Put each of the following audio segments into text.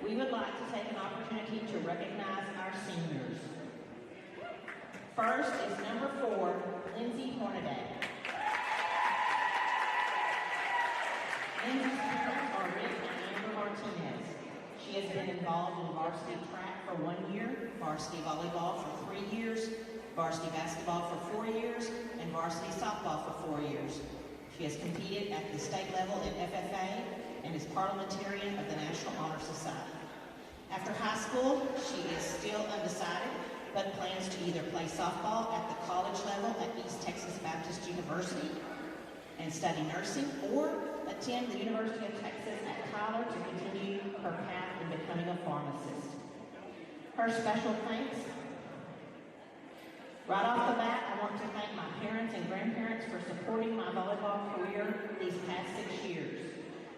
we would like to take an opportunity to recognize our seniors. First is number 4, Lindsay Hornaday. Lindsay's parents are Rick and Amber Martinez. She has been involved in varsity track for 1 year, varsity volleyball for 3 years, varsity basketball for 4 years, and varsity softball for 4 years. She has competed at the state level in FFA and is parliamentarian of the National Honor Society. After high school, she is still undecided, but plans to either play softball at the college level at East Texas Baptist University and study nursing, or attend the University of Texas at Tyler to continue her path in becoming a pharmacist. Her special thanks. Right off the bat, I want to thank my parents and grandparents for supporting my volleyball career these past 6 years.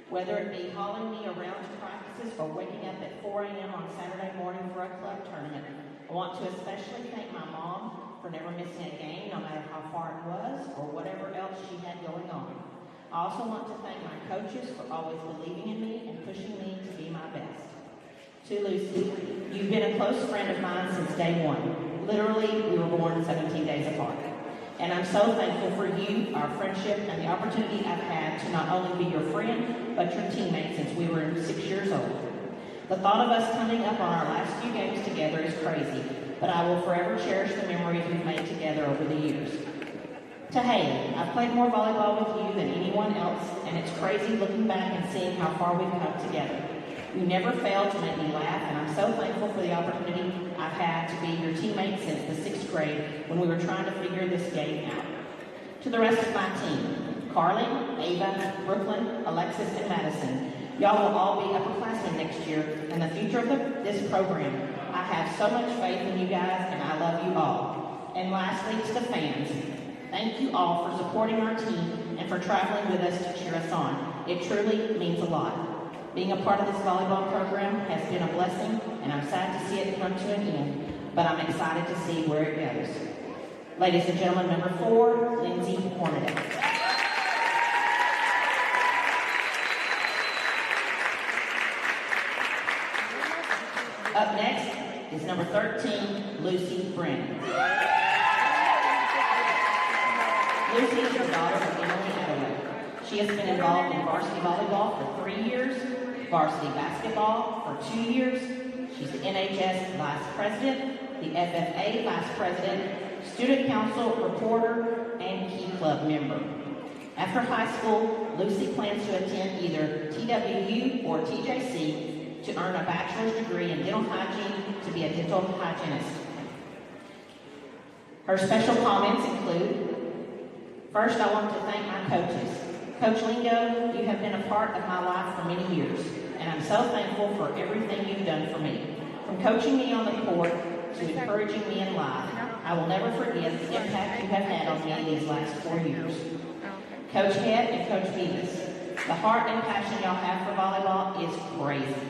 Whether it be hauling me around to practices or waking up at 4 a.m. on Saturday morning for a club tournament, I want to especially thank my mom for never missing a game, no matter how far it was or whatever else she had going on. I also want to thank my coaches for always believing in me and pushing me to be my best. To Lucy, you've been a close friend of mine since day one. Literally, we were born 17 days apart. And I'm so thankful for you, our friendship, and the opportunity I've had to not only be your friend, but your teammate since we were 6 years old. The thought of us coming up on our last few games together is crazy, but I will forever cherish the memories we've made together over the years. To Haley, I've played more volleyball with you than anyone else, and it's crazy looking back and seeing how far we've come together. You never failed to make me laugh, and I'm so thankful for the opportunity I've had to be your teammate since the 6th grade when we were trying to figure this game out. To the rest of my team, Carly, Ava, Brooklyn, Alexis, and Madison, y'all will all be upperclassmen next year and the future of this program. I have so much faith in you guys, and I love you all. And lastly, to the fans, thank you all for supporting our team and for traveling with us to cheer us on. It truly means a lot. Being a part of this volleyball program has been a blessing, and I'm sad to see it come to an end, but I'm excited to see where it goes. Ladies and gentlemen, number 4, Lindsay Hornaday. Up next is number 13, Lucy Brennan. Lucy is the daughter of Emily Attaway. She has been involved in varsity volleyball for 3 years, varsity basketball for 2 years. She's the NHS Vice President, the FFA Vice President, Student Council reporter, and Key Club member. After high school, Lucy plans to attend either TWU or TJC to earn a bachelor's degree in dental hygiene to be a dental hygienist. Her special comments include, first, I want to thank my coaches. Coach Lingo, you have been a part of my life for many years, and I'm so thankful for everything you've done for me. From coaching me on the court to encouraging me in life, I will never forget the impact you have had on me these last 4 years. Coach Head and Coach Beavis, the heart and passion y'all have for volleyball is crazy.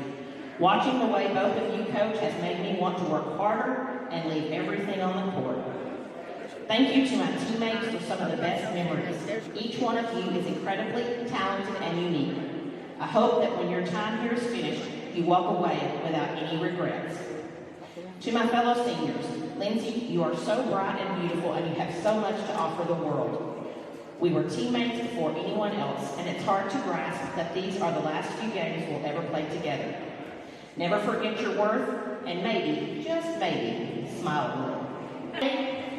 Watching the way both of you coach has made me want to work harder and leave everything on the court. Thank you to my teammates for some of the best memories. Each one of you is incredibly talented and unique. I hope that when your time here is finished, you walk away without any regrets. To my fellow seniors, Lindsay, you are so bright and beautiful, and you have so much to offer the world. We were teammates before anyone else, and it's hard to grasp that these are the last few games we'll ever play together. Never forget your worth, and maybe, just maybe, smile a little.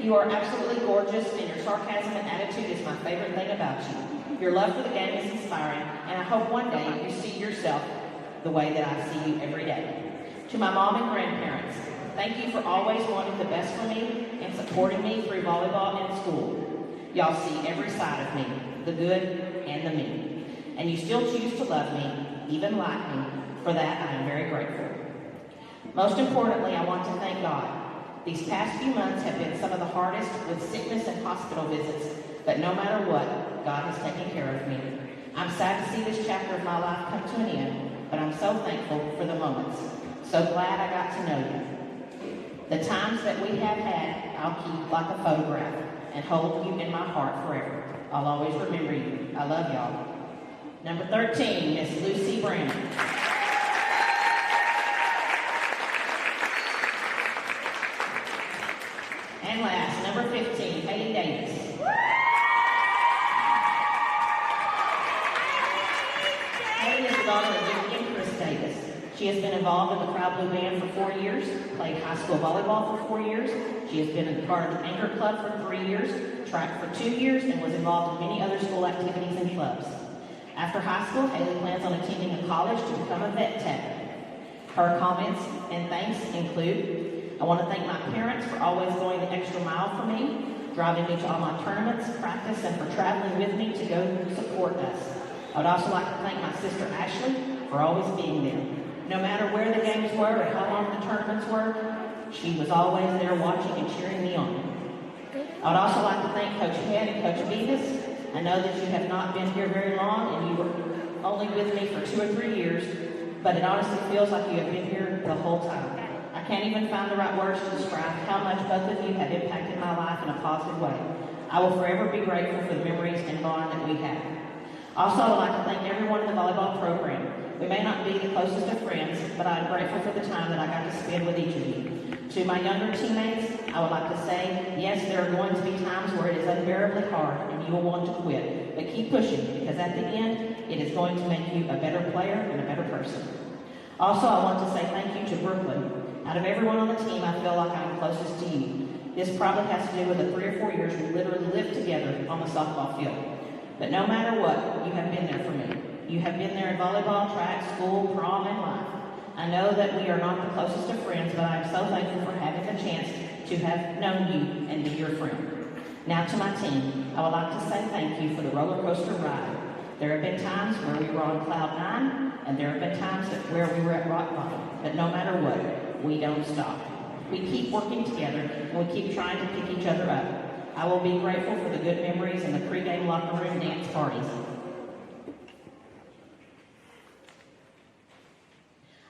You are absolutely gorgeous, and your sarcasm and attitude is my favorite thing about you. Your love for the game is inspiring, and I hope one day you see yourself the way that I see you every day. To my mom and grandparents, thank you for always wanting the best for me and supporting me through volleyball and school. Y'all see every side of me, the good and the mean. And you still choose to love me, even like me. For that, I am very grateful. Most importantly, I want to thank God. These past few months have been some of the hardest with sickness and hospital visits, but no matter what, God has taken care of me. I'm sad to see this chapter of my life come to an end, but I'm so thankful for the moments. So glad I got to know you. The times that we have had, I'll keep like a photograph and hold you in my heart forever. I'll always remember you. I love y'all. Number 13, Miss Lucy Brandon. And last, number 15, Haley Davis. Haley is the daughter of Jimmy and Chris Davis. She has been involved in the Crowd Blue Band for 4 years, played high school volleyball for 4 years. She has been a part of the Anchor Club for 3 years, track for 2 years, and was involved in many other school activities and clubs. After high school, Haley plans on attending a college to become a vet tech. Her comments and thanks include, I want to thank my parents for always going the extra mile for me, driving me to all my tournaments, practice, and for traveling with me to go support us. I would also like to thank my sister Ashley for always being there. No matter where the games were or how long the tournaments were, she was always there watching and cheering me on. I would also like to thank Coach Head and Coach Beavis. I know that you have not been here very long and you were only with me for 2 or 3 years, but it honestly feels like you have been here the whole time. I can't even find the right words to describe how much both of you have impacted my life in a positive way. I will forever be grateful for the memories and bond that we have. Also, I would like to thank everyone in the volleyball program. We may not be the closest of friends, but I am grateful for the time that I got to spend with each of you. To my younger teammates, I would like to say, yes, there are going to be times where it is unbearably hard and you will want to quit, but keep pushing because at the end, it is going to make you a better player and a better person. Also, I want to say thank you to Brooklyn. Out of everyone on the team, I feel like I'm closest to you. This probably has to do with the 3 or 4 years we literally lived together on the softball field. But no matter what, you have been there for me. You have been there in volleyball, track, school, prom, and life. I know that we are not the closest of friends, but I am so thankful for having the chance to have known you and be your friend. Now to my team, I would like to say thank you for the roller coaster ride. There have been times where we were on cloud 9, and there have been times where we were at rock bottom. But no matter what, we don't stop. We keep working together, and we keep trying to pick each other up. I will be grateful for the good memories and the pregame locker room dance parties.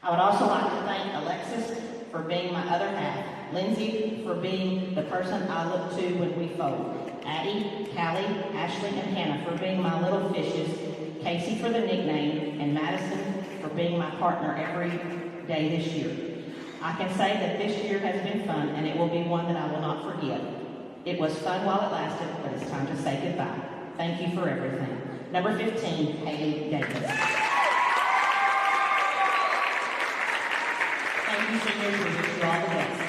I would also like to thank Alexis for being my other half, Lindsay for being the person I look to when we fold, Addie, Callie, Ashley, and Hannah for being my little fishes, Casey for the nickname, and Madison for being my partner every day this year. I can say that this year has been fun, and it will be one that I will not forget. It was fun while it lasted, but it's time to say goodbye. Thank you for everything. Number 15, Haley Davis. Thank you, seniors. We wish you all the best.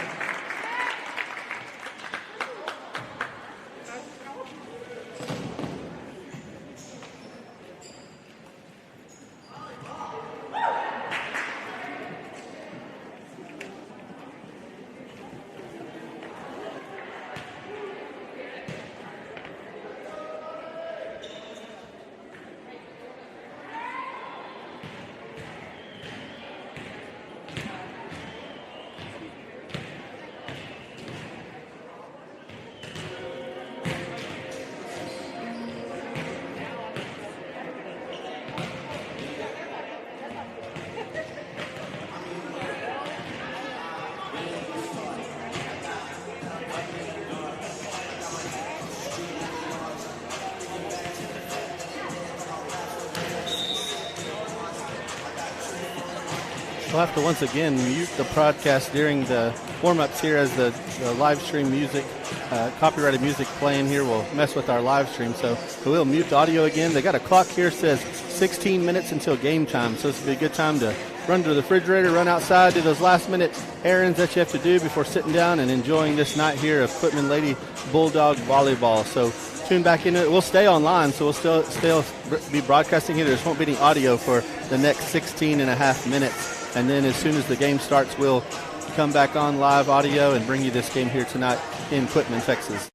We'll have to once again mute the broadcast during the warm-ups here as the live stream music, copyrighted music playing here will mess with our live stream. So we'll mute the audio again. They got a clock here says 16 minutes until game time. So this would be a good time to run to the refrigerator, run outside, do those last-minute errands that you have to do before sitting down and enjoying this night here of Quitman Lady Bulldog Volleyball. So tune back into it. We'll stay online, so we'll still be broadcasting here. There just won't be any audio for the next 16 and a half minutes. And then as soon as the game starts, we'll come back on live audio and bring you this game here tonight in Quitman, Texas.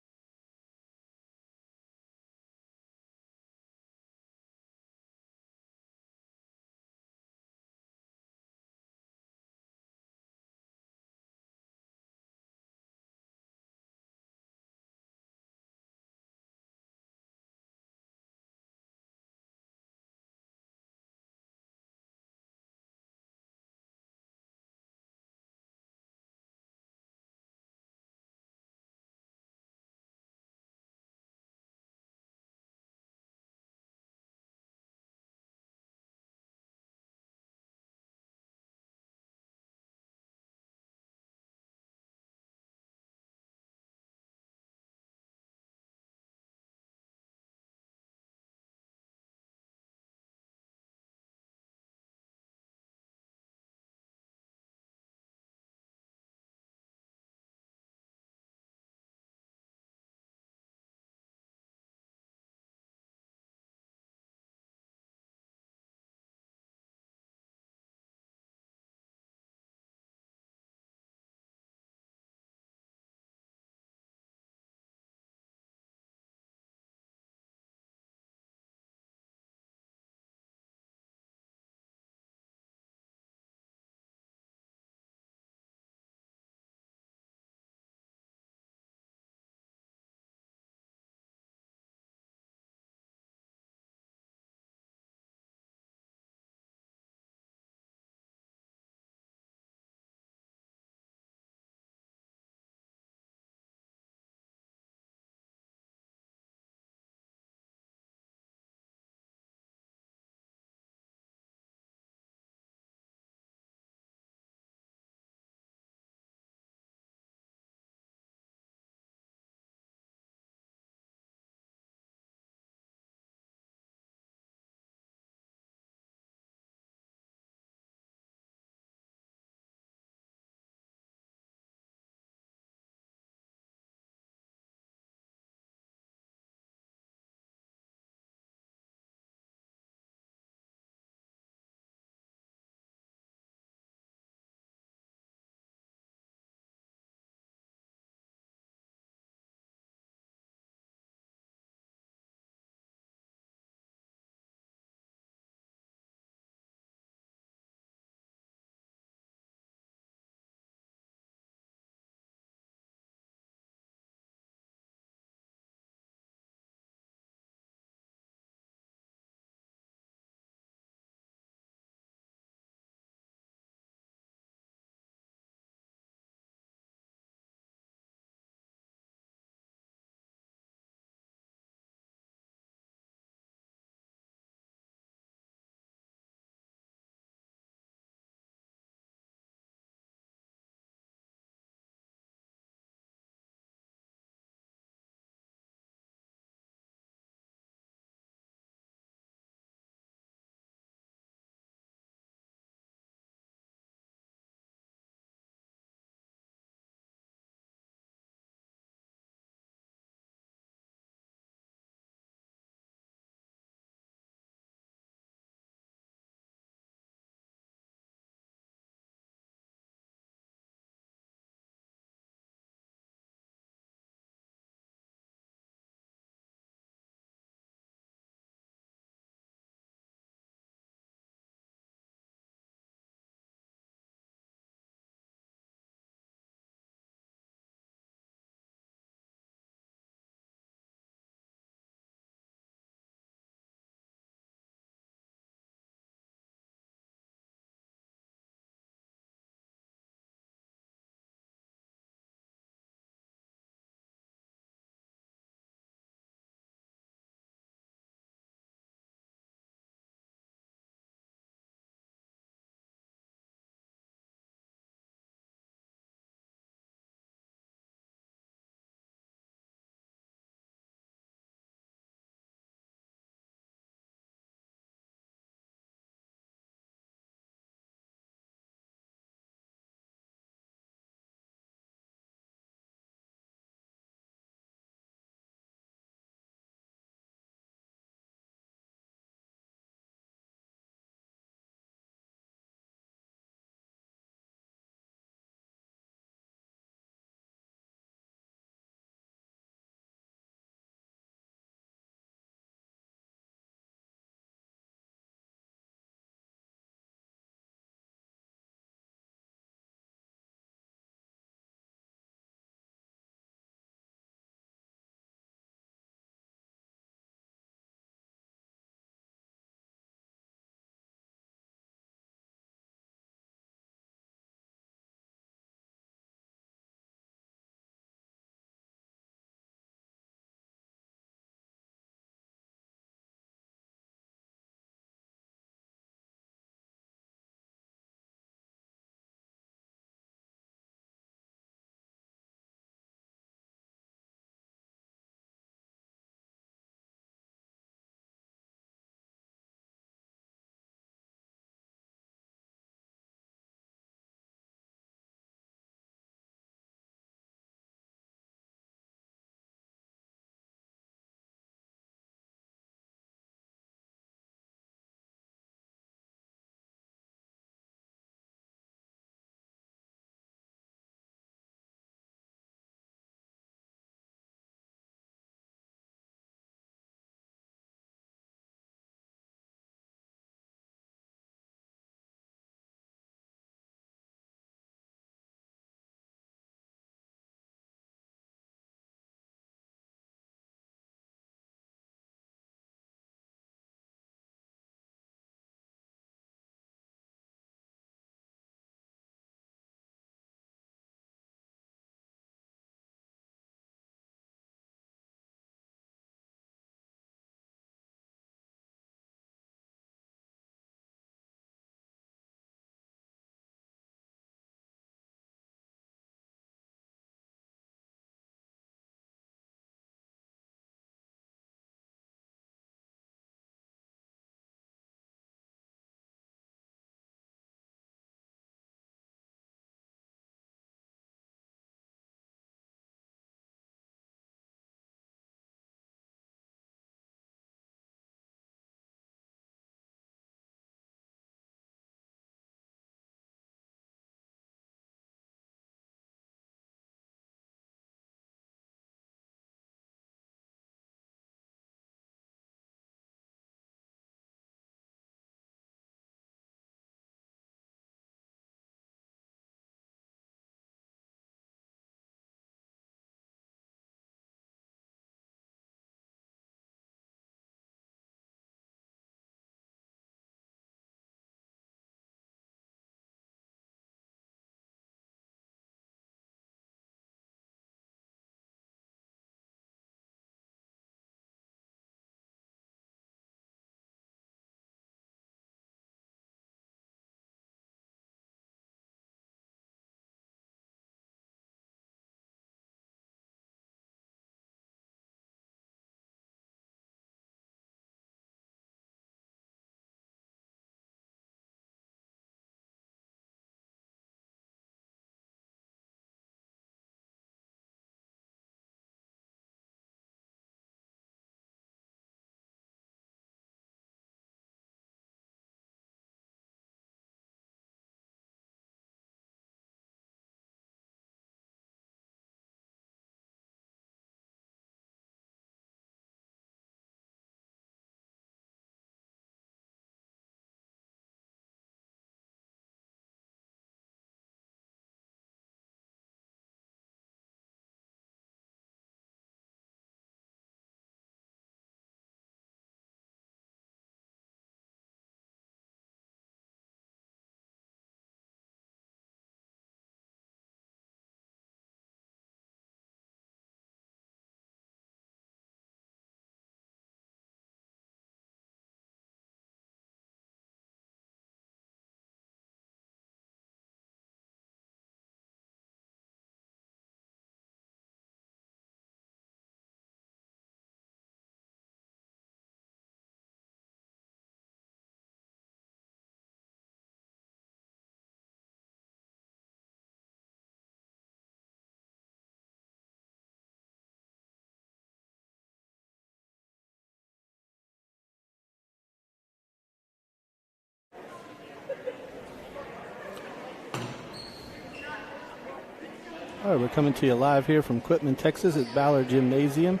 All right, we're coming to you live here from Quitman, Texas at Ballard Gymnasium.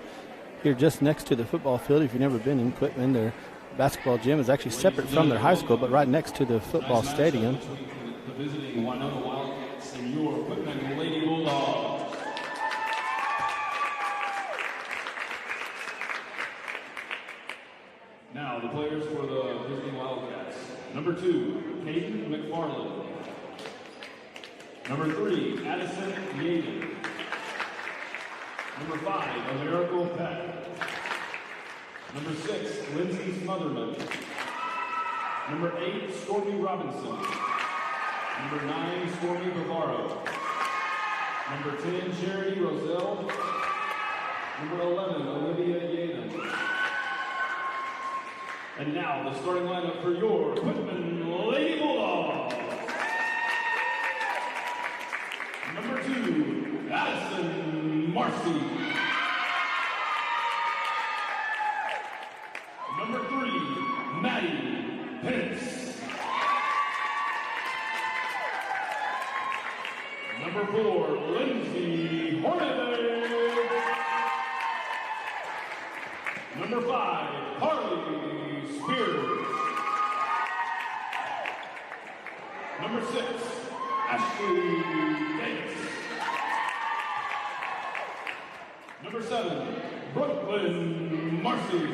Here just next to the football field. If you've never been in Quitman, their basketball gym is actually separate from their high school, but right next to the football stadium. The visiting Winona Wildcats and your Quitman Lady Bulldogs. Now the players for the visiting Wildcats. Number 2, Caden McFarland. Number 3, Addison Yaden. Number 5, Americal Peck. Number 6, Lindsay Smotherman. Number 8, Stormy Robinson. Number 9, Stormy Bavaro. Number 10, Charity Roselle. Number 11, Olivia Yaden. And now the starting lineup for your Quitman Lady Bulldogs. Number 2, Addison Marcy. Number 3, Maddie Pence. Number 4, Lindsay Hornaday. Number 5, Harley Spears. Number 6, Ashley Gates. Number 7, Brooklyn Marcy.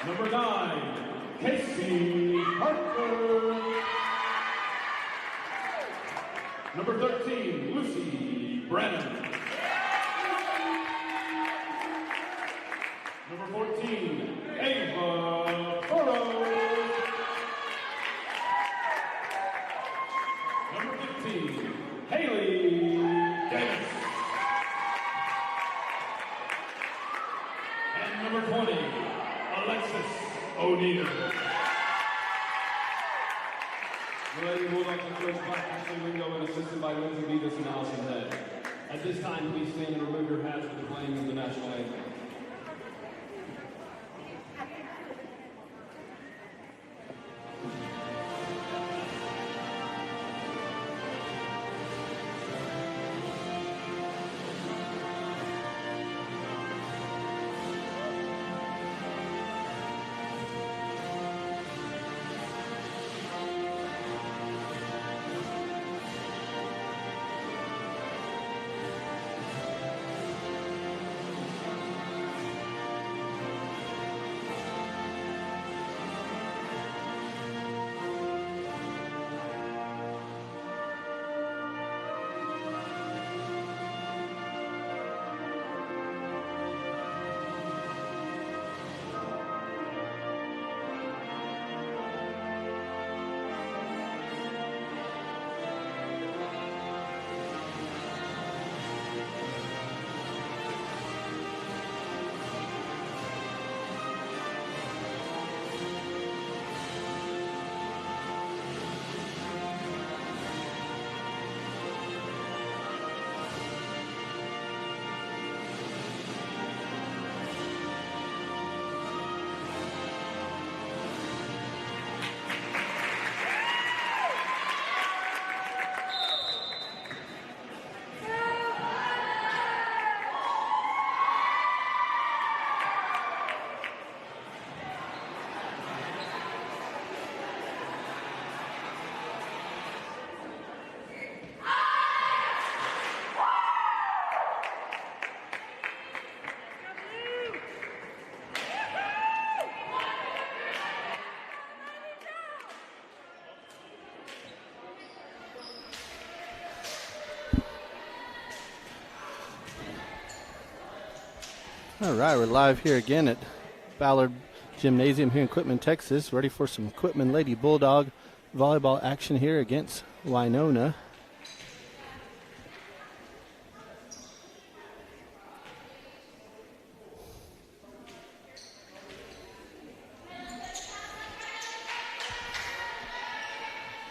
Number 9, Casey Parker. Number 13, Lucy Brennan. Number 14, Ava Burrows. Number 15, Haley Davis. And number 20, Alexis O'Neill. The Lady Bulldogs are coached by Ashley Wingo and assisted by Lindsay Beavis and Allison Head. At this time, please stand and remove your hats for the playing of the national anthem. All right, we're live here again at Ballard Gymnasium here in Quitman, Texas, ready for some Quitman Lady Bulldog volleyball action here against Winona.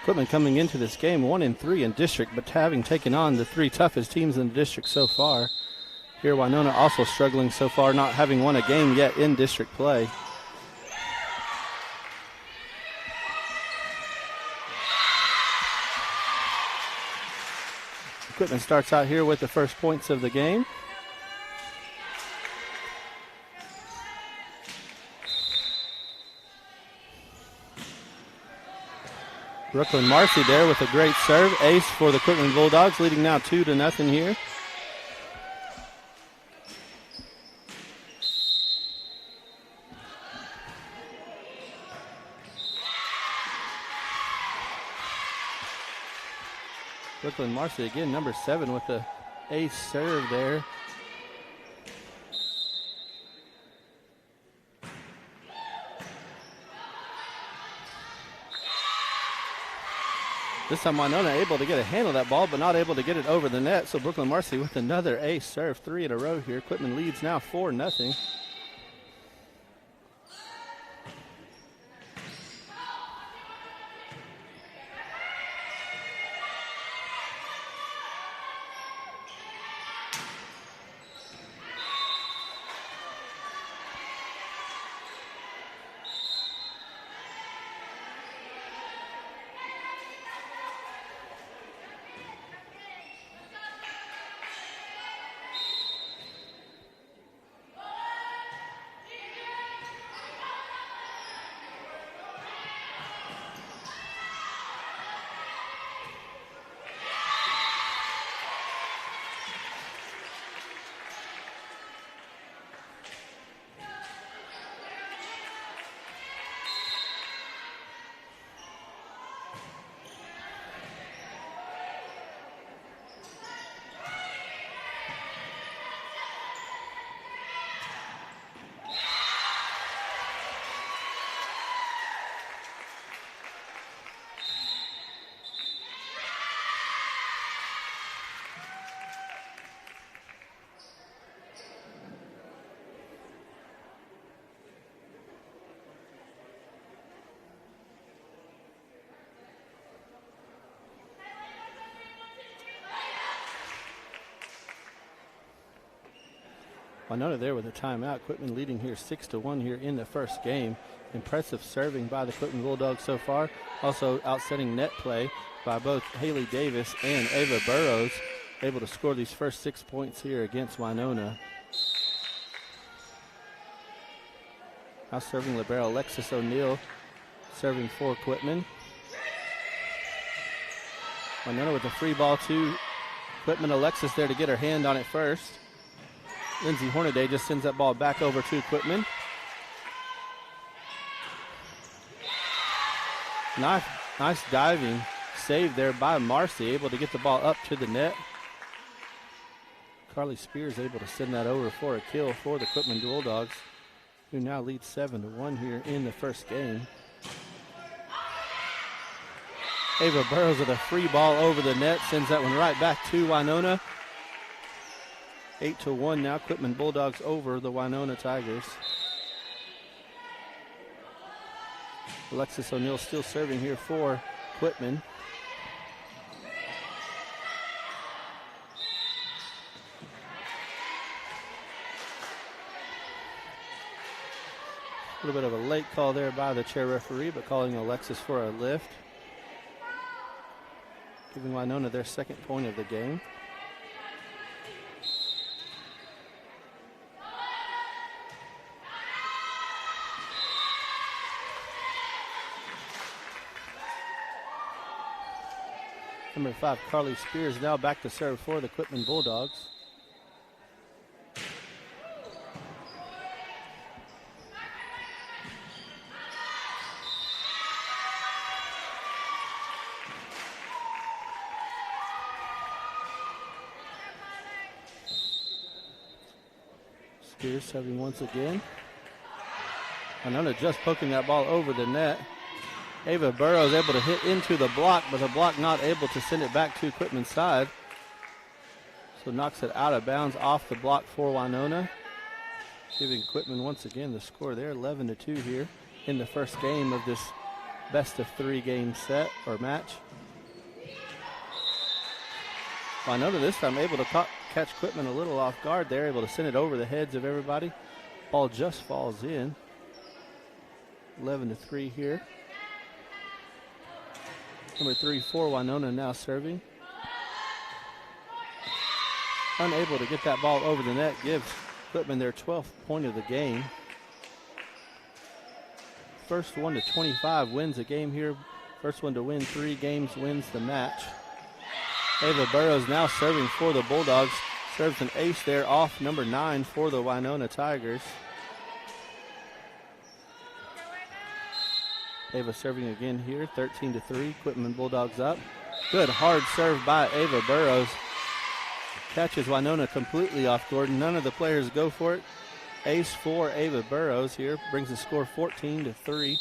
Quitman coming into this game 1-3 in district, but having taken on the 3 toughest teams in the district so far. Here, Winona also struggling so far, not having won a game yet in district play. Quitman starts out here with the first points of the game. Brooklyn Marcy there with a great serve. Ace for the Quitman Bulldogs, leading now 2-0 here. Brooklyn Marcy again, number 7 with the ace serve there. This time Winona able to get a handle of that ball, but not able to get it over the net. So Brooklyn Marcy with another ace serve, 3 in a row here. Quitman leads now 4-0. Winona there with a timeout. Quitman leading here 6-1 here in the first game. Impressive serving by the Quitman Bulldogs so far. Also outsetting net play by both Haley Davis and Ava Burrows. Able to score these first 6 points here against Winona. Now serving libero Alexis O'Neill, serving for Quitman. Winona with a free ball to Quitman. Alexis there to get her hand on it first. Lindsay Hornaday just sends that ball back over to Quitman. Nice diving save there by Marcy, able to get the ball up to the net. Carly Spears able to send that over for a kill for the Quitman Bulldogs, who now lead 7-1 here in the first game. Ava Burrows with a free ball over the net, sends that one right back to Winona. 8-1 now, Quitman Bulldogs over the Winona Tigers. Alexis O'Neill still serving here for Quitman. A little bit of a late call there by the chair referee, but calling Alexis for a lift. Giving Winona their second point of the game. Number 5, Carly Spears now back to serve for the Quitman Bulldogs. Spears serving once again. Winona just poking that ball over the net. Ava Burrows able to hit into the block, but the block not able to send it back to Quitman's side. So knocks it out of bounds off the block for Winona. Giving Quitman once again the score there, 11-2 here in the first game of this best of 3 game set or match. Winona this time able to catch Quitman a little off guard there, able to send it over the heads of everybody. Ball just falls in. 11-3 here. Number 3 for Winona now serving. unable to get that ball over the net. Gives Quitman their 12th point of the game. First one to 25 wins the game here. First one to win 3 games wins the match. Ava Burrows now serving for the Bulldogs. Serves an ace there off number 9 for the Winona Tigers. Ava serving again here, 13-3. Quitman Bulldogs up. Good hard serve by Ava Burrows. Catches Winona completely off guard. None of the players go for it. Ace for Ava Burrows here. Brings the score 14-3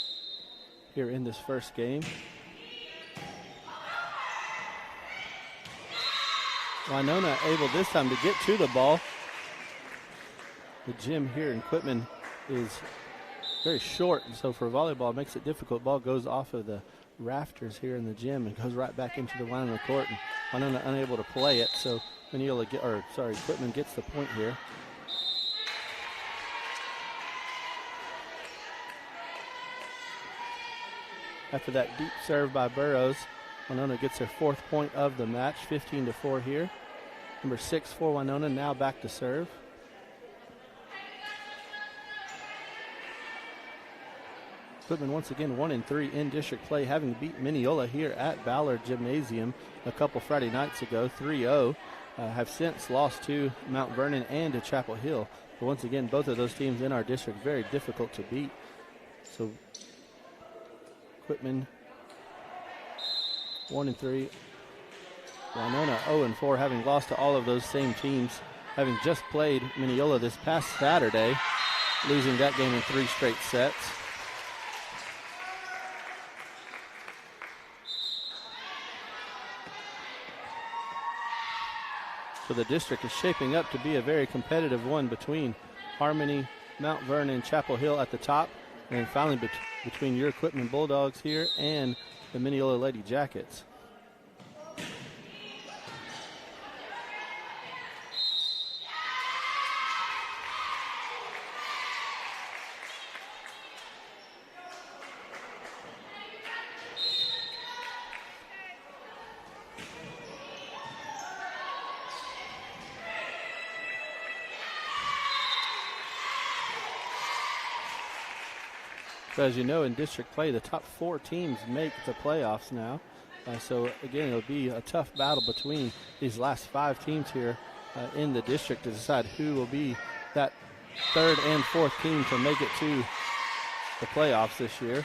here in this first game. Winona able this time to get to the ball. The gym here in Quitman is very short, and so for volleyball it makes it difficult. Ball goes off of the rafters here in the gym and goes right back into the Winona court, and Winona unable to play it, so Quitman gets the point here. After that deep serve by Burrows, Winona gets their 4th point of the match, 15-4 here. Number 6 for Winona now back to serve. Quitman once again 1-3 in district play, having beat Mineola here at Ballard Gymnasium a couple Friday nights ago, 3-0. Have since lost to Mount Vernon and to Chapel Hill. But once again, both of those teams in our district very difficult to beat. So Quitman 1-3. Winona 0-4, having lost to all of those same teams, having just played Mineola this past Saturday, losing that game in 3 straight sets. So the district is shaping up to be a very competitive one between Harmony, Mount Vernon, Chapel Hill at the top, and then finally between your Quitman Bulldogs here and the Mineola Lady Jackets. So as you know, in district play, the top 4 teams make the playoffs now. So again, it'll be a tough battle between these last 5 teams here in the district to decide who will be that 3rd and 4th team to make it to the playoffs this year.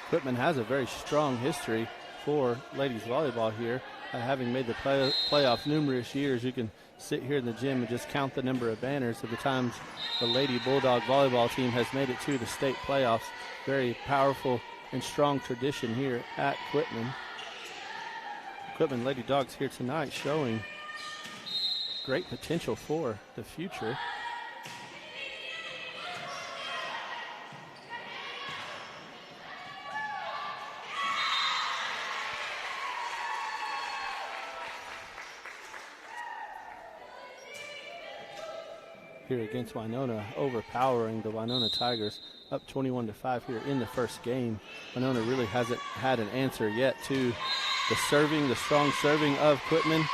Quitman has a very strong history for ladies volleyball here, having made the playoffs numerous years. You can sit here in the gym and just count the number of banners of the times the Lady Bulldog volleyball team has made it to the state playoffs. Very powerful and strong tradition here at Quitman. Quitman Lady Dogs here tonight showing great potential for the future. Here against Winona, overpowering the Winona Tigers, up 21-5 here in the first game. Winona really hasn't had an answer yet to the strong serving of Quitman,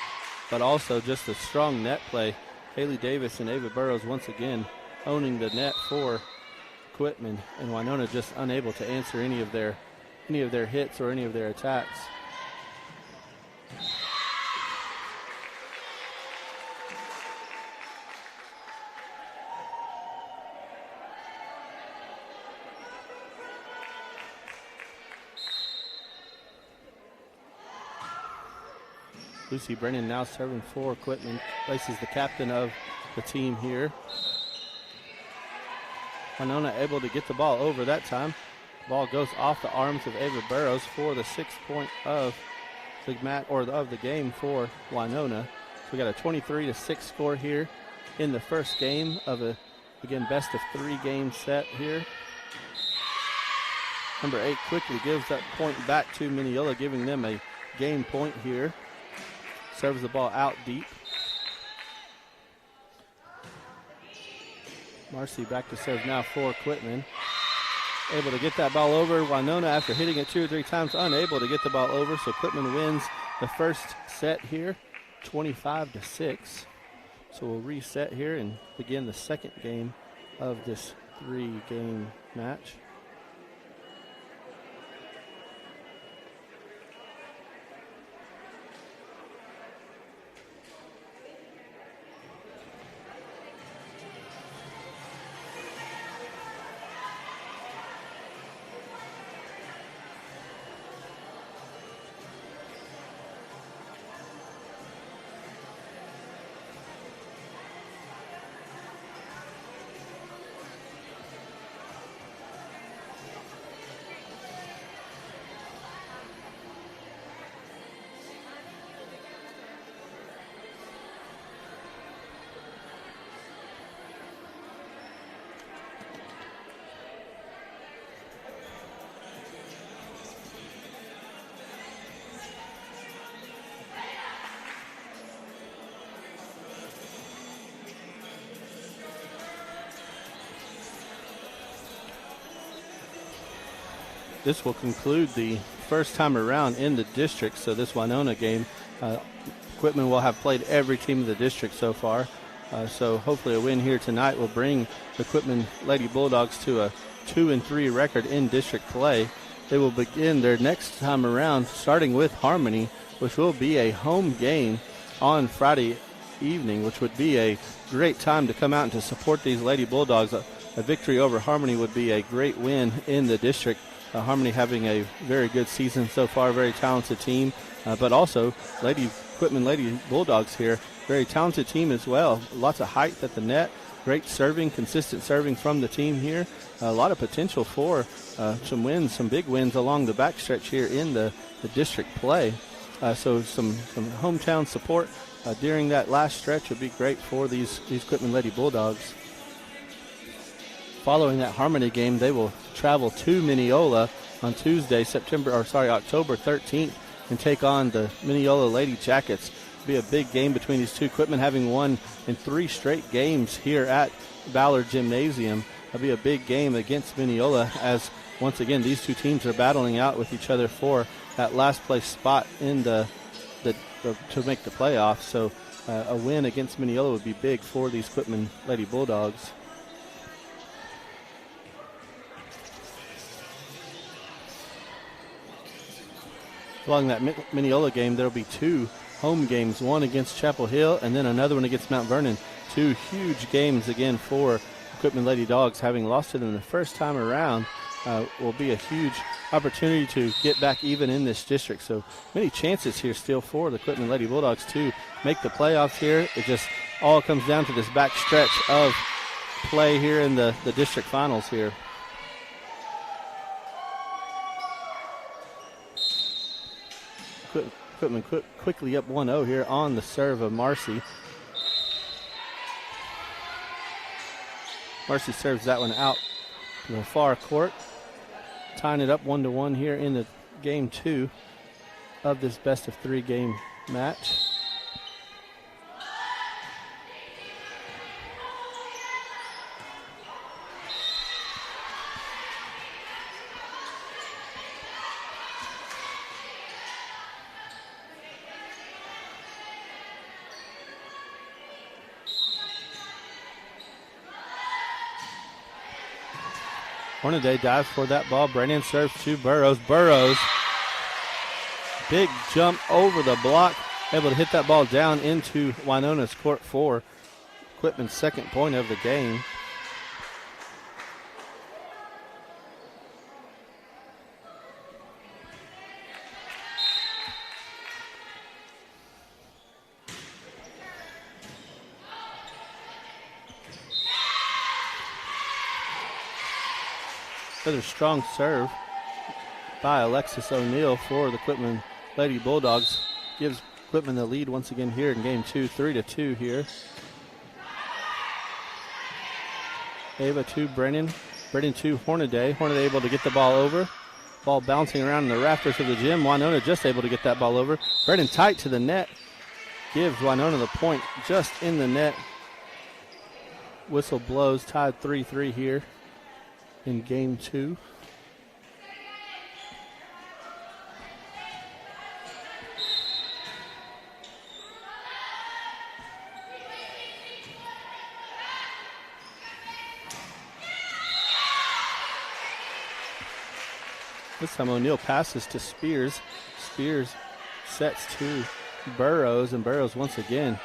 but also just the strong net play. Haley Davis and Ava Burrows once again owning the net for Quitman, and Winona just unable to answer any of their hits or any of their attacks. Lucy Brennan now serving for Quitman. Places the captain of the team here. Winona able to get the ball over that time. Ball goes off the arms of Ava Burrows for the 6th point of the game for Winona. So we got a 23-6 score here in the first game of a, again, best of 3 game set here. Number 8 quickly gives that point back to Mineola, giving them a game point here. Serves the ball out deep. Marcy back to serve now for Quitman. Able to get that ball over. Winona, after hitting it 2 or 3 times, unable to get the ball over. So Quitman wins the first set here, 25-6. So we'll reset here and begin the second game of this 3-game match. This will conclude the first time around in the district. So this Winona game, Quitman will have played every team in the district so far. So hopefully a win here tonight will bring the Quitman Lady Bulldogs to a 2-3 record in district play. They will begin their next time around starting with Harmony, which will be a home game on Friday evening, which would be a great time to come out and to support these Lady Bulldogs. A victory over Harmony would be a great win in the district. Harmony having a very good season so far, very talented team, but also Quitman Lady Bulldogs here, very talented team as well. Lots of height at the net, great serving, consistent serving from the team here. A lot of potential for some wins, some big wins along the backstretch here in the district play. So some hometown support during that last stretch would be great for these Quitman Lady Bulldogs. Following that Harmony game, they will travel to Mineola on Tuesday, October 13th, and take on the Mineola Lady Jackets. It'll be a big game between these two. Quitman having won in 3 straight games here at Ballard Gymnasium. It'll be a big game against Mineola, as once again these two teams are battling out with each other for that last place spot in to make the playoffs. So a win against Mineola would be big for these Quitman Lady Bulldogs. Following that Mineola game, there will be 2 home games, one against Chapel Hill and then another one against Mount Vernon. 2 huge games again for Quitman Lady Dogs. Having lost to them the first time around will be a huge opportunity to get back even in this district. So many chances here still for the Quitman Lady Bulldogs to make the playoffs here. It just all comes down to this back stretch of play here in the district finals here. Quitman quickly up 1-0 here on the serve of Marcy. Marcy serves that one out to the far court, tying it up 1-1 here in the game 2 of this best of 3 game match. Hornaday dives for that ball. Brennan serves to Burrows. Burrows, big jump over the block, able to hit that ball down into Winona's court for Quitman's second point of the game. Another strong serve by Alexis O'Neill for the Quitman Lady Bulldogs. Gives Quitman the lead once again here in game 2, 3-2 here. Ava to Brennan. Brennan to Hornaday. Hornaday able to get the ball over. Ball bouncing around in the rafters of the gym. Winona just able to get that ball over. Brennan tight to the net. Gives Winona the point just in the net. whistle blows, tied 3-3 here in game 2. This time O'Neal passes to Spears. Spears sets to Burrows, and Burrows once again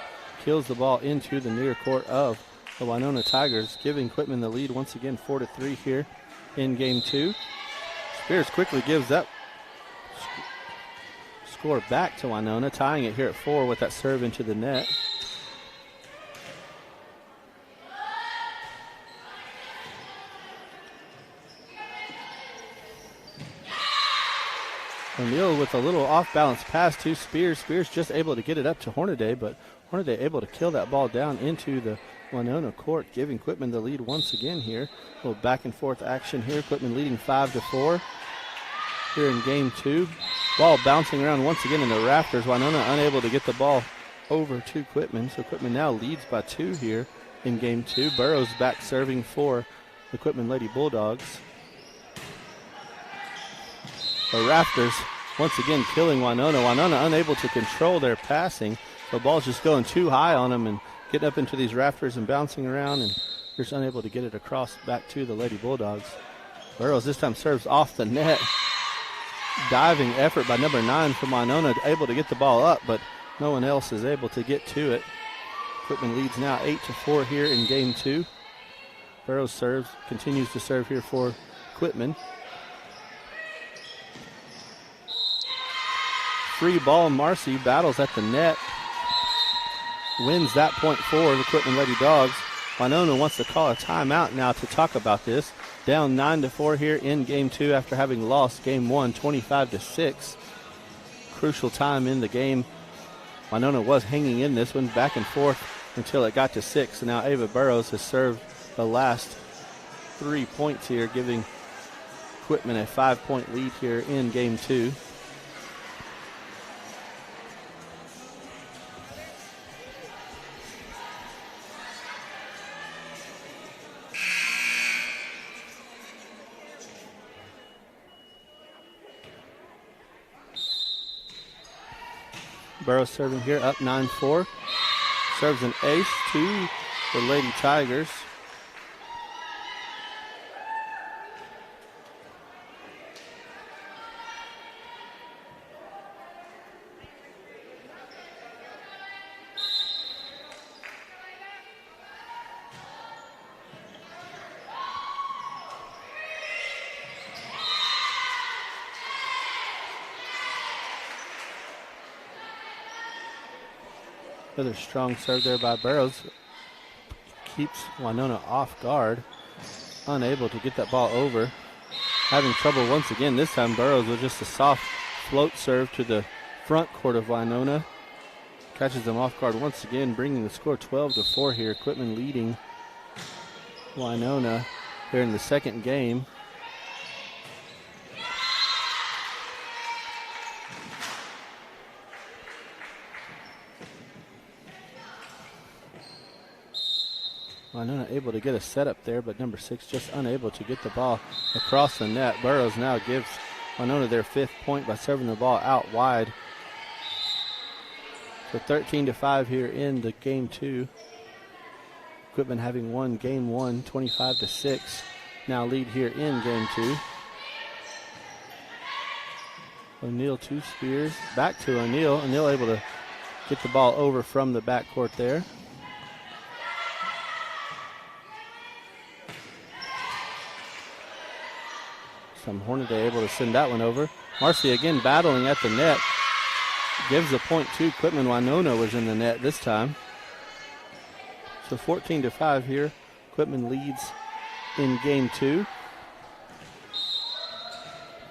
kills the ball into the near court of the Winona Tigers, giving Quitman the lead once again 4-3 here in game 2. Spears quickly gives that score back to Winona, tying it here at 4 with that serve into the net. O'Neal with a little off-balance pass to Spears. Spears just able to get it up to Hornaday, but Hornaday able to kill that ball down into the Winona court, giving Quitman the lead once again here. A little back-and-forth action here. Quitman leading 5-4 here in game 2. Ball bouncing around once again in the rafters. Winona unable to get the ball over to Quitman, so Quitman now leads by 2 here in game 2. Burrows back serving for the Quitman Lady Bulldogs. The rafters once again killing Winona. Winona unable to control their passing. The ball's just going too high on them and getting up into these rafters and bouncing around, and just unable to get it across back to the Lady Bulldogs. Burrows this time serves off the net. Diving effort by number 9 from Winona, able to get the ball up, but no one else is able to get to it. Quitman leads now 8-4 here in game 2. Burrows serves, continues to serve here for Quitman. Free ball, Marcy battles at the net. Wins that point for the Quitman Lady Dogs. Winona wants to call a timeout now to talk about this. Down 9-4 here in game 2 after having lost game 1 25-6. Crucial time in the game. Winona was hanging in this one back and forth until it got to 6. And now Ava Burrows has served the last 3 points here, giving Quitman a 5-point lead here in game 2. Burrows serving here, up 9-4. Serves an ace to the Lady Tigers. Another strong serve there by Burrows. Keeps Winona off guard. Unable to get that ball over. Having trouble once again. This time Burrows with just a soft float serve to the front court of Winona. Catches them off guard once again, bringing the score 12-4 here. Quitman leading Winona here in the second game. Winona able to get a setup there, but number 6 just unable to get the ball across the net. Burrows now gives Winona their 5th point by serving the ball out wide. So 13-5 here in the game 2. Quitman having won game 1, 25-6. Now lead here in game 2. O'Neal to Spears. Back to O'Neal. O'Neal able to get the ball over from the backcourt there. Hornaday able to send that one over. Marcy again battling at the net. Gives the point to Quitman. Winona was in the net this time. So 14-5 here. Quitman leads in game 2.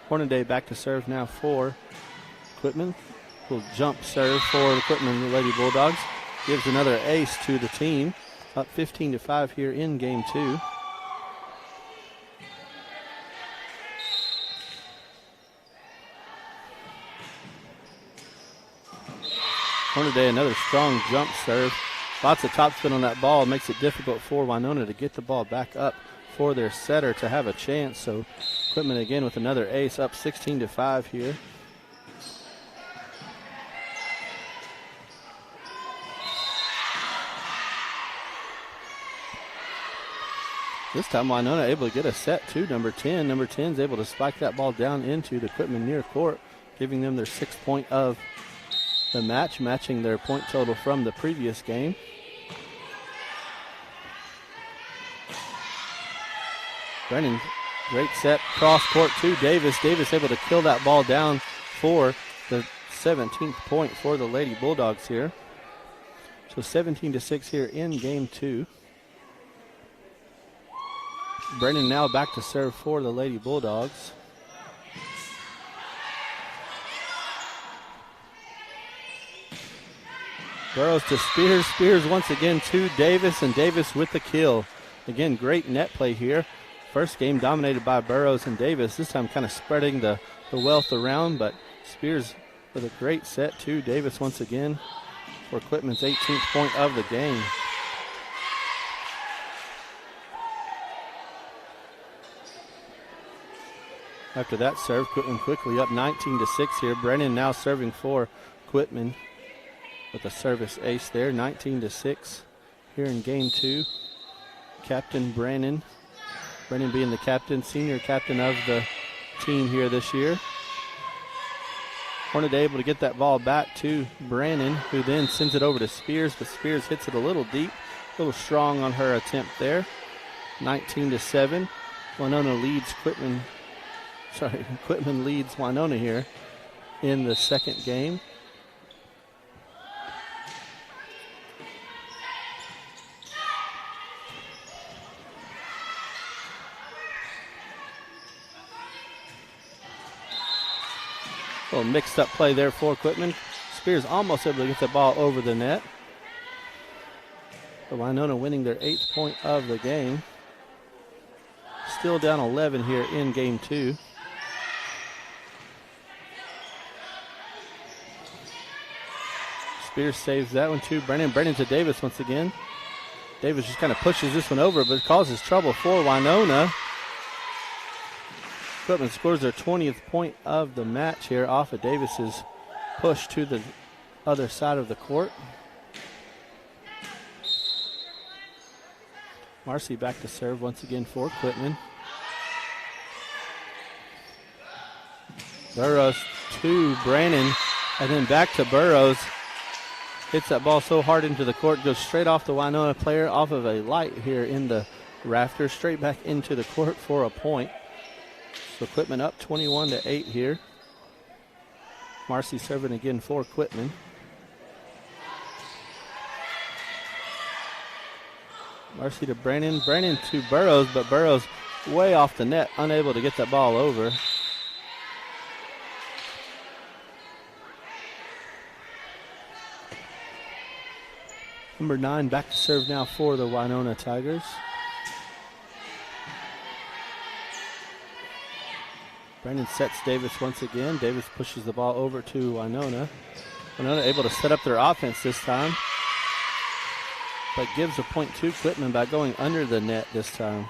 Hornaday back to serve now for Quitman. Little jump serve for the Quitman Lady Bulldogs. Gives another ace to the team. Up 15-5 here in game 2. Hornaday, another strong jump serve. Lots of topspin on that ball. Makes it difficult for Winona to get the ball back up for their setter to have a chance. So Quitman again with another ace, up 16-5 here. This time Winona able to get a set to number 10. Number 10 is able to spike that ball down into the Quitman near court, giving them their 6th point of the match, matching their point total from the previous game. Brennan, great set, cross court to Davis. Davis able to kill that ball down for the 17th point for the Lady Bulldogs here. So 17-6 here in game 2. Brennan now back to serve for the Lady Bulldogs. Burrows to Spears. Spears once again to Davis, and Davis with the kill. Again, great net play here. First game dominated by Burrows and Davis. This time kind of spreading the wealth around, but Spears with a great set to Davis once again for Quitman's 18th point of the game. After that serve, Quitman quickly up 19-6 here. Brennan now serving for Quitman with a service ace there, 19-6 here in game 2. Captain Brennan. Brennan being the captain, senior captain of the team here this year. Hornady able to get that ball back to Brannon, who then sends it over to Spears, but Spears hits it a little deep, a little strong on her attempt there. 19-7. Winona leads Quitman. Quitman leads Winona here in the second game. A little mixed up play there for Quitman. Spears almost able to get the ball over the net. But Winona winning their 8th point of the game. Still down 11 here in game 2. Spears saves that one too. Brennan to Davis once again. Davis just kind of pushes this one over, but causes trouble for Winona. Quitman scores their 20th point of the match here off of Davis's push to the other side of the court. Marcy back to serve once again for Quitman. Burrows to Brannon, and then back to Burrows. Hits that ball so hard into the court, goes straight off the Winona player, off of a light here in the rafters, straight back into the court for a point. So Quitman up 21-8 here. Marcy serving again for Quitman. Marcy to Brannon. Brannon to Burrows, but Burrows way off the net, unable to get that ball over. Number 9 back to serve now for the Winona Tigers. Brannon sets Davis once again. Davis pushes the ball over to Winona. Winona able to set up their offense this time, but gives a point to Quitman by going under the net this time.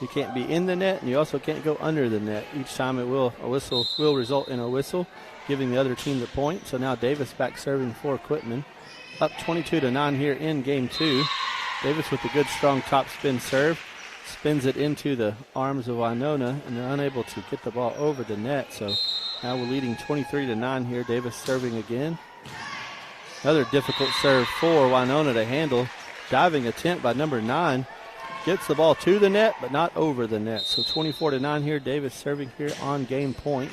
You can't be in the net, and you also can't go under the net. Each time a whistle will result in a whistle, giving the other team the point. So now Davis back serving for Quitman. Up 22-9 here in game 2. Davis with a good strong top spin serve. Spins it into the arms of Winona, and they're unable to get the ball over the net. So now we're leading 23-9 here. Davis serving again. Another difficult serve for Winona to handle. Diving attempt by number 9. Gets the ball to the net, but not over the net. So 24-9 here. Davis serving here on game point.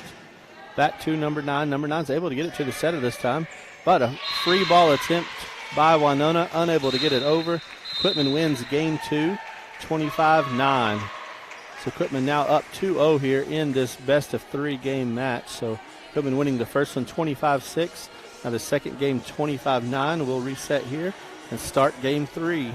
Back to number 9. Number 9's able to get it to the setter this time, but a free ball attempt by Winona, unable to get it over. Quitman wins game 2, 25-9. So Quitman now up 2-0 here in this best of 3 game match. So Quitman winning the first one 25-6. Now the second game 25-9. We'll reset here and start game 3.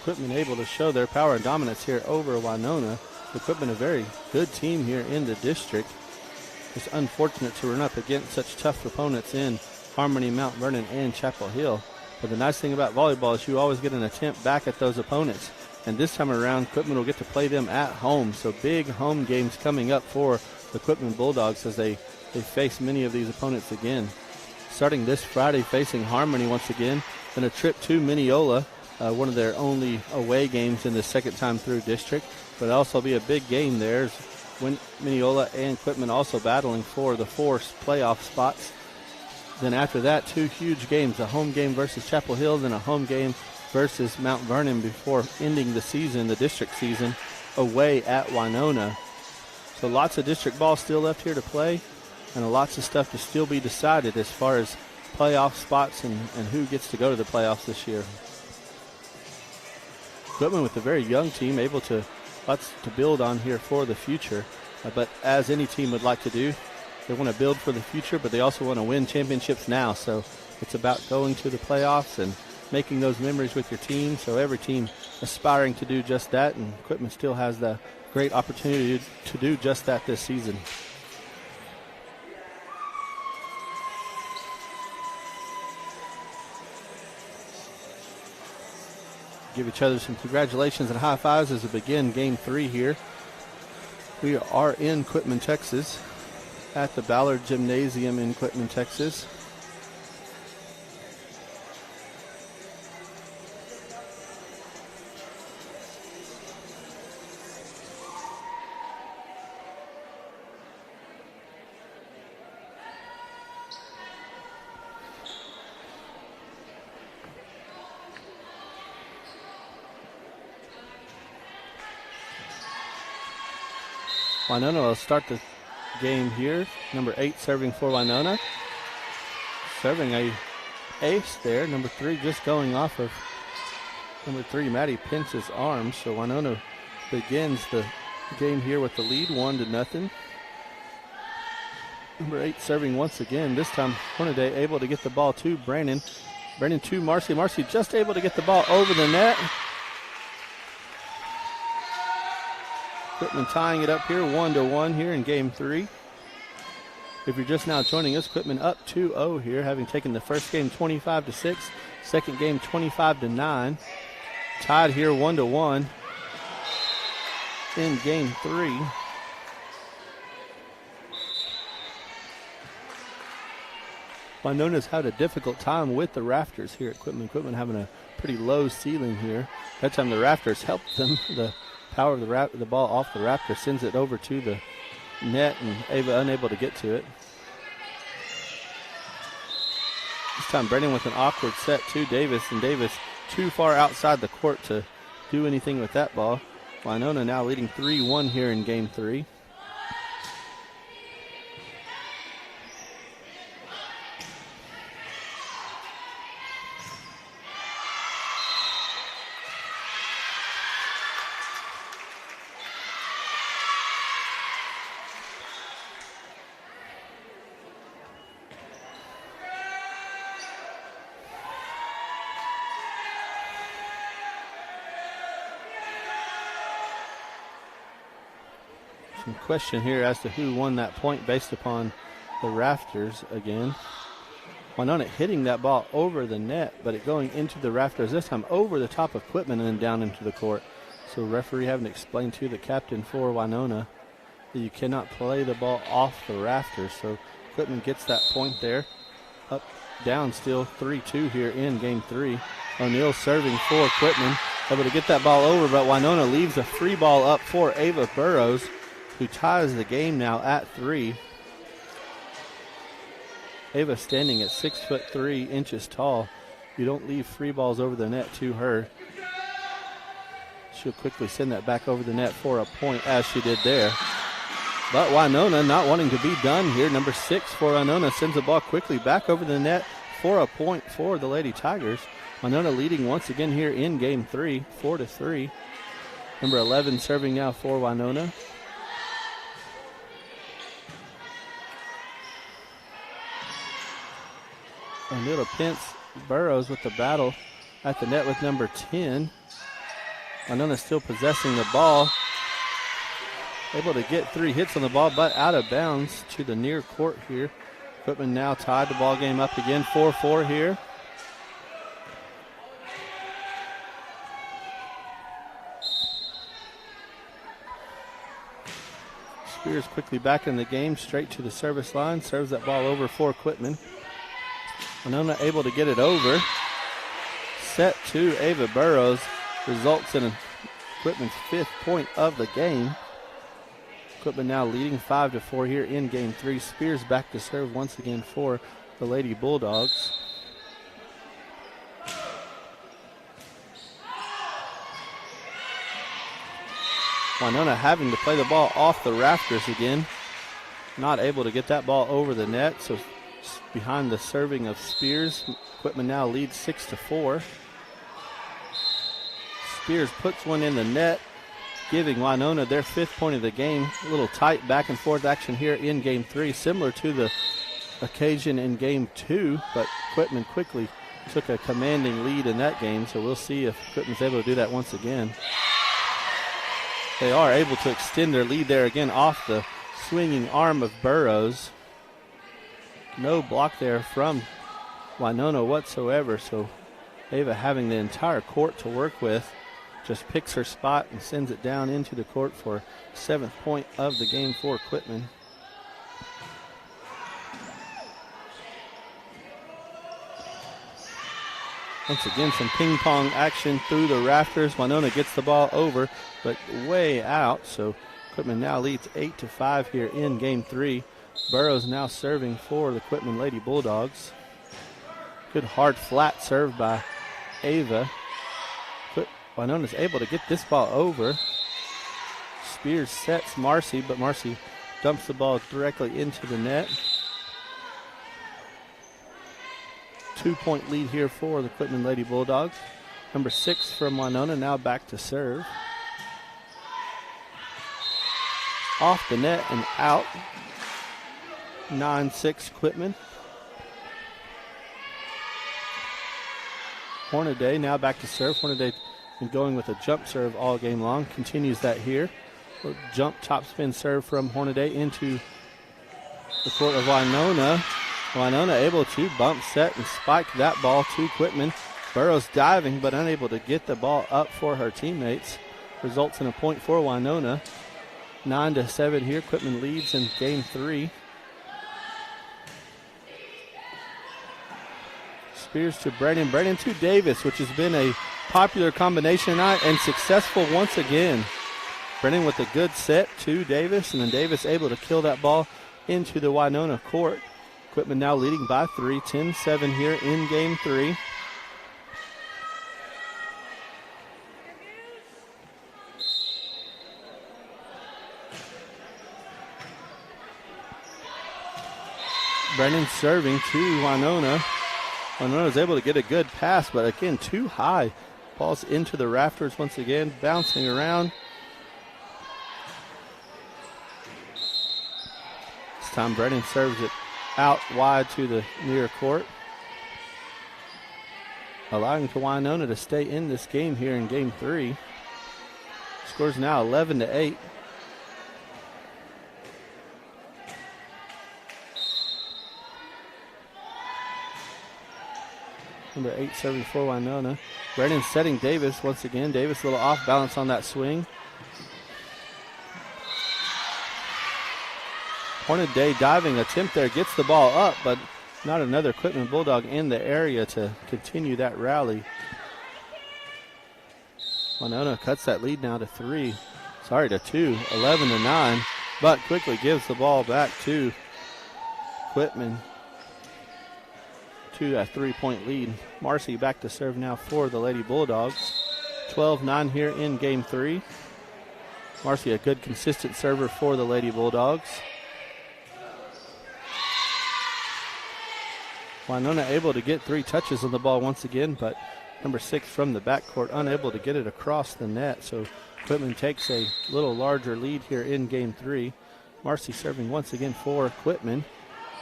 Quitman able to show their power and dominance here over Winona. Quitman a very good team here in the district. It's unfortunate to run up against such tough opponents in Harmony, Mount Vernon, and Chapel Hill. But the nice thing about volleyball is you always get an attempt back at those opponents. And this time around, Quitman will get to play them at home. So big home games coming up for the Quitman Bulldogs as they face many of these opponents again. Starting this Friday, facing Harmony once again, then a trip to Mineola, one of their only away games in the second time through district. But it'll also be a big game there. When Mineola and Quitman also battling for the 4 playoff spots. Then after that, 2 huge games, a home game versus Chapel Hill, then a home game versus Mount Vernon before ending the season, the district season, away at Winona. So lots of district ball still left here to play, and lots of stuff to still be decided as far as playoff spots and who gets to go to the playoffs this year. Quitman with a very young team, able to lots to build on here for the future. But as any team would like to do, they want to build for the future, but they also want to win championships now. So it's about going to the playoffs and making those memories with your team. So every team aspiring to do just that, and Quitman still has the great opportunity to do just that this season. Give each other some congratulations and high fives as we begin game 3 here. We are in Quitman, Texas, at the Ballard Gymnasium in Quitman, Texas. Winona will start the game here. Number 8 serving for Winona. Serving a ace there. Number 3 just going off of number 3, Maddie Pence's arm. So Winona begins the game here with the lead, 1-0. Number 8 serving once again. This time Hornaday able to get the ball to Brandon. Brandon to Marcy. Marcy just able to get the ball over the net. Quitman tying it up here, 1-1 here in game 3. If you're just now joining us, Quitman up 2-0 here, having taken the first game 25-6, second game 25-9. Tied here 1-1 in game 3. Winona's had a difficult time with the rafters here at Quitman. Quitman having a pretty low ceiling here. That time the rafters helped them. The power of the ball off the Raptor sends it over to the net, and Ava unable to get to it. This time Brennan with an awkward set to Davis, and Davis too far outside the court to do anything with that ball. Winona now leading 3-1 here in game 3. Some question here as to who won that point based upon the rafters again. Winona hitting that ball over the net, but it going into the rafters, this time over the top of Quitman and then down into the court. So referee having to explain to the captain for Winona that you cannot play the ball off the rafters. So Quitman gets that point there. Up, down still 3-2 here in game 3. O'Neal serving for Quitman. Able to get that ball over, but Winona leaves a free ball up for Ava Burrows, who ties the game now at 3. Ava standing at 6'3" tall. You don't leave free balls over the net to her. She'll quickly send that back over the net for a point, as she did there. But Winona not wanting to be done here. Number 6 for Winona sends the ball quickly back over the net for a point for the Lady Tigers. Winona leading once again here in game 3, 4-3. Number 11 serving now for Winona. O'Neal Pence Burrows with the battle at the net with number 10. Winona still possessing the ball. Able to get 3 hits on the ball, but out of bounds to the near court here. Quitman now tied the ball game up again, 4-4 here. Spears quickly back in the game, straight to the service line, serves that ball over for Quitman. Winona able to get it over. Set to Ava Burrows, results in Quitman's 5th point of the game. Quitman now leading 5-4 here in game 3. Spears back to serve once again for the Lady Bulldogs. Winona having to play the ball off the rafters again. Not able to get that ball over the net, so behind the serving of Spears. Quitman now leads 6-4. Spears puts one in the net, giving Winona their 5th point of the game. A little tight back and forth action here in game 3, similar to the occasion in game 2, but Quitman quickly took a commanding lead in that game, so we'll see if Quitman's able to do that once again. They are able to extend their lead there again off the swinging arm of Burrows. No block there from Winona whatsoever, so Ava having the entire court to work with. Just picks her spot and sends it down into the court for 7th point of the game for Quitman. Once again, some ping pong action through the rafters. Winona gets the ball over, but way out. So Quitman now leads 8-5 here in game 3. Burrows now serving for the Quitman Lady Bulldogs. Good hard flat serve by Ava. Winona's able to get this ball over. Spears sets Marcy, but Marcy dumps the ball directly into the net. 2-point lead here for the Quitman Lady Bulldogs. Number 6 from Winona now back to serve. Off the net and out. 9-6 Quitman. Hornaday now back to serve. Hornaday been going with a jump serve all game long. Continues that here. Jump top spin serve from Hornaday into the court of Winona. Winona able to bump, set, and spike that ball to Quitman. Burrows diving but unable to get the ball up for her teammates. Results in a point for Winona. 9-7 here. Quitman leads in game 3. Spears to Brennan. Brennan to Davis, which has been a popular combination tonight and successful once again. Brennan with a good set to Davis, and then Davis able to kill that ball into the Winona court. Quitman now leading by 3, 10-7 here in game 3. Brennan serving to Winona. Winona is able to get a good pass, but again, too high. Ball's into the rafters once again, bouncing around. This time Brennan serves it out wide to the near court, allowing to Winona to stay in this game here in game 3. Scores now 11-8. Number 8 serving for Winona. Brennan setting Davis once again. Davis a little off balance on that swing. Hornaday diving attempt there, gets the ball up, but not another Quitman Bulldog in the area to continue that rally. Winona cuts that lead now to 2, 11-9, but quickly gives the ball back to Quitman to a 3-point lead. Marcy back to serve now for the Lady Bulldogs. 12-9 here in game 3. Marcy a good consistent server for the Lady Bulldogs. Winona able to get 3 touches on the ball once again, but number 6 from the backcourt unable to get it across the net. So Quitman takes a little larger lead here in game 3. Marcy serving once again for Quitman.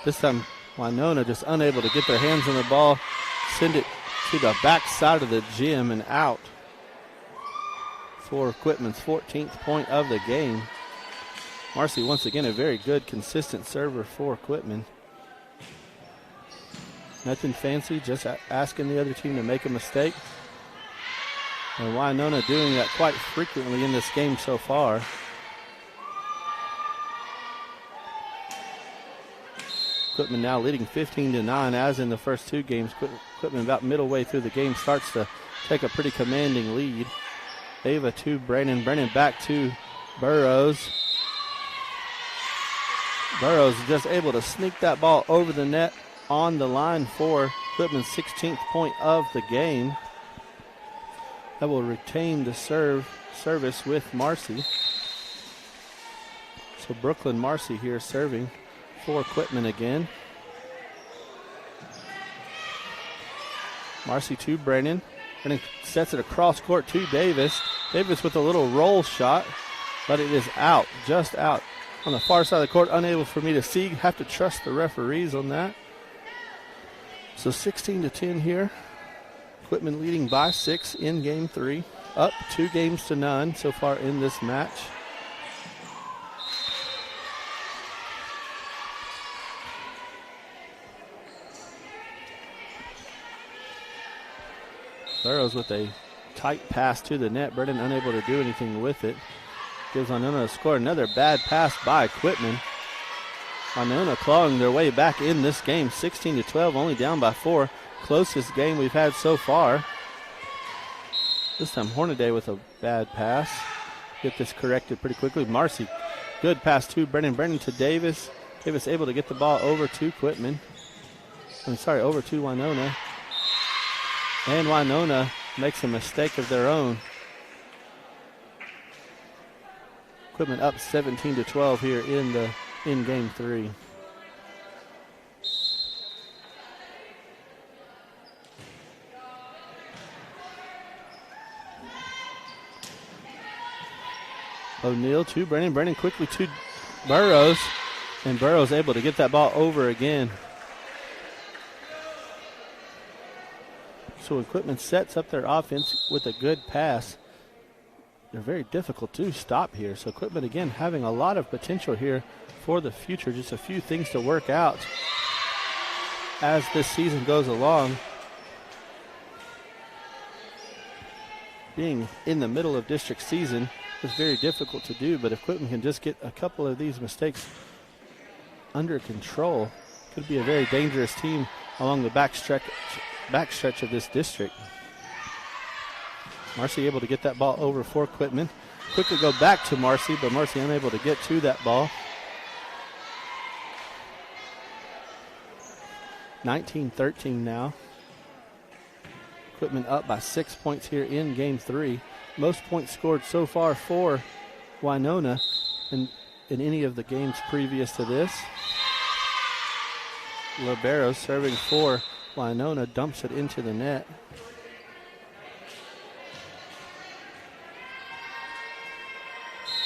This time Winona just unable to get their hands on the ball, send it to the back side of the gym and out. for Quitman's 14th point of the game. Marcy, once again, a very good, consistent server for Quitman. Nothing fancy, just asking the other team to make a mistake. And Winona doing that quite frequently in this game so far. Quitman now leading 15-9, as in the first two games. Quitman about middle way through the game starts to take a pretty commanding lead. Ava to Brennan. Brennan back to Burrows. Burrows just able to sneak that ball over the net on the line for Quitman's 16th point of the game. That will retain the service with Marcy. So Brooklyn Marcy here serving for Quitman again. Marcy to Brennan. Brennan sets it across court to Davis. Davis with a little roll shot, but it is out, just out on the far side of the court. Unable for me to see. Have to trust the referees on that. So 16-10 here. Quitman leading by 6 in game 3. Up 2-0 so far in this match. Burrows with a tight pass to the net. Brennan unable to do anything with it. Gives Winona a score. Another bad pass by Quitman. Winona clawing their way back in this game. 16-12, only down by 4. Closest game we've had so far. This time Hornaday with a bad pass. Get this corrected pretty quickly. Marcy, good pass to Brennan. Brennan to Davis. Davis able to get the ball over to Quitman. Over to Winona. And Winona makes a mistake of their own. Quitman up 17-12 here in game 3. O'Neal to Brennan. Brennan quickly to Burrows. And Burrows able to get that ball over again. So when Quitman sets up their offense with a good pass, they're very difficult to stop here. So Quitman again having a lot of potential here for the future. Just a few things to work out as this season goes along. Being in the middle of district season is very difficult to do, but if Quitman can just get a couple of these mistakes under control, could be a very dangerous team along the backstretch of this district. Marcy able to get that ball over for Quitman. Quickly go back to Marcy, but Marcy unable to get to that ball. 19-13 now. Quitman up by 6 points here in game 3. Most points scored so far for Winona in any of the games previous to this. Libero serving for Winona, dumps it into the net.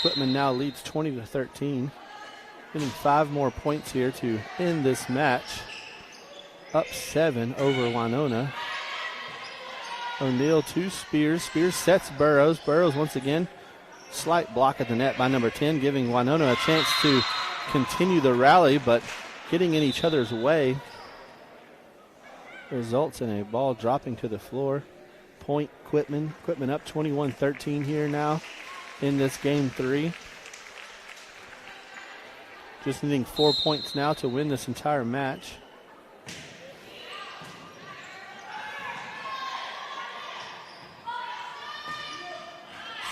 Quitman now leads 20-13. Getting 5 more points here to end this match. Up 7 over Winona. O'Neal to Spears. Spears sets Burrows. Burrows once again. Slight block at the net by number 10, giving Winona a chance to continue the rally, but getting in each other's way results in a ball dropping to the floor. Point Quitman. Quitman up 21-13 here now in this game 3. Just needing 4 points now to win this entire match.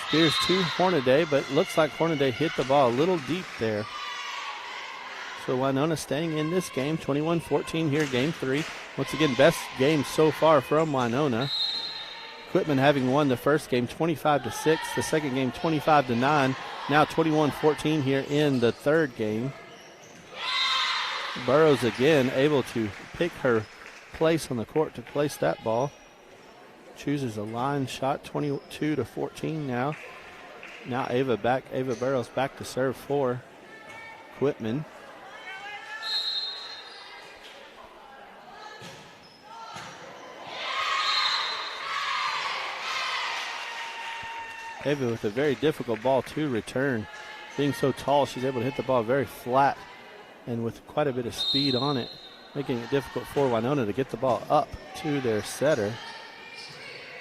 Spears to Hornaday, but looks like Hornaday hit the ball a little deep there. So Winona staying in this game, 21-14 here, game 3. Once again, best game so far from Winona. Quitman having won the first game 25-6, the second game 25-9, now 21-14 here in the third game. Burrows again able to pick her place on the court to place that ball. Chooses a line shot, 22-14 now. Now Ava Burrows back to serve for Quitman. Ava with a very difficult ball to return. Being so tall, she's able to hit the ball very flat and with quite a bit of speed on it, making it difficult for Winona to get the ball up to their setter.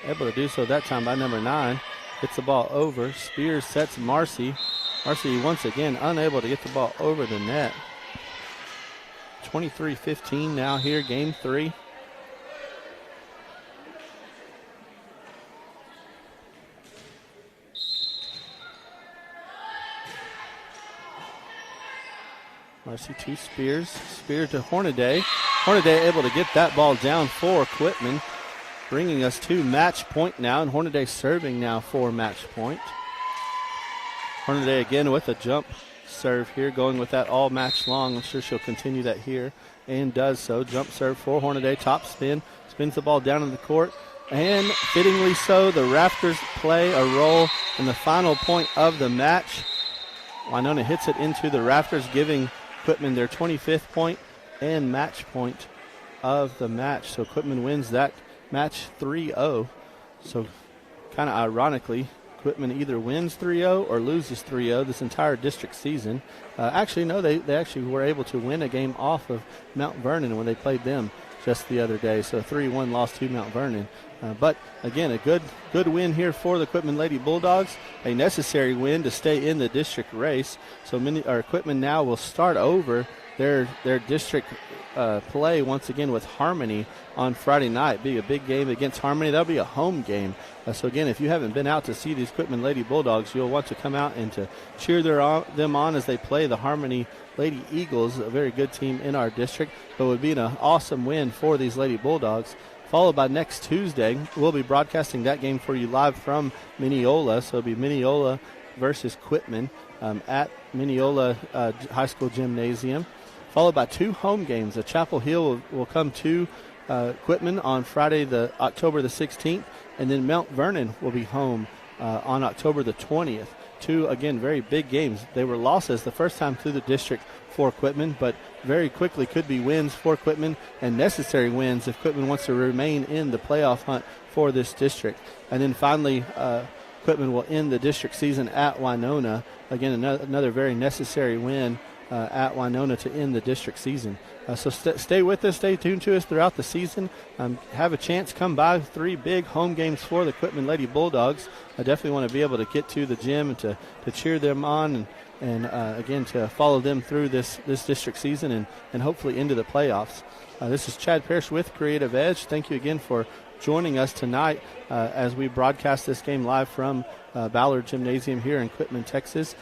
Able to do so that time by number 9. Gets the ball over. Spears sets Marcy. Marcy once again unable to get the ball over the net. 23-15 now here, game 3. Marcy to Spears. Spears to Hornaday. Hornaday able to get that ball down for Quitman, bringing us to match point now, and Hornaday serving now for match point. Hornaday again with a jump serve here, going with that all match long. I'm sure she'll continue that here, and does so. Jump serve for Hornaday, top spin, spins the ball down in the court, and fittingly so, the Rafters play a role in the final point of the match. Winona hits it into the Rafters, giving Quitman their 25th point and match point of the match. So Quitman wins that match 3-0. So kind of ironically, Quitman either wins 3-0 or loses 3-0 this entire district season. Actually, no, they actually were able to win a game off of Mount Vernon when they played them just the other day. So 3-1 loss to Mount Vernon. But again, a good win here for the Quitman Lady Bulldogs. A necessary win to stay in the district race. So Quitman now will start over their district play once again with Harmony on Friday night. Be a big game against Harmony. That'll be a home game. So again, if you haven't been out to see these Quitman Lady Bulldogs, you'll want to come out and to cheer them on as they play the Harmony Lady Eagles, a very good team in our district. But it would be an awesome win for these Lady Bulldogs. Followed by next Tuesday, we'll be broadcasting that game for you live from Mineola. So it'll be Mineola versus Quitman at Mineola High School Gymnasium. Followed by 2 home games. Chapel Hill will come to Quitman on Friday, October the 16th, and then Mount Vernon will be home on October the 20th. 2, again, very big games. They were losses the first time through the district for Quitman, but very quickly could be wins for Quitman and necessary wins if Quitman wants to remain in the playoff hunt for this district. And then finally, Quitman will end the district season at Winona. Again, another very necessary win at Winona to end the district season. So stay with us, stay tuned to us throughout the season. Have a chance, come by. 3 big home games for the Quitman Lady Bulldogs. I definitely want to be able to get to the gym and to cheer them on and again, to follow them through this district season and hopefully into the playoffs. This is Chad Parrish with Creative Edge. Thank you again for joining us tonight as we broadcast this game live from Ballard Gymnasium here in Quitman, Texas.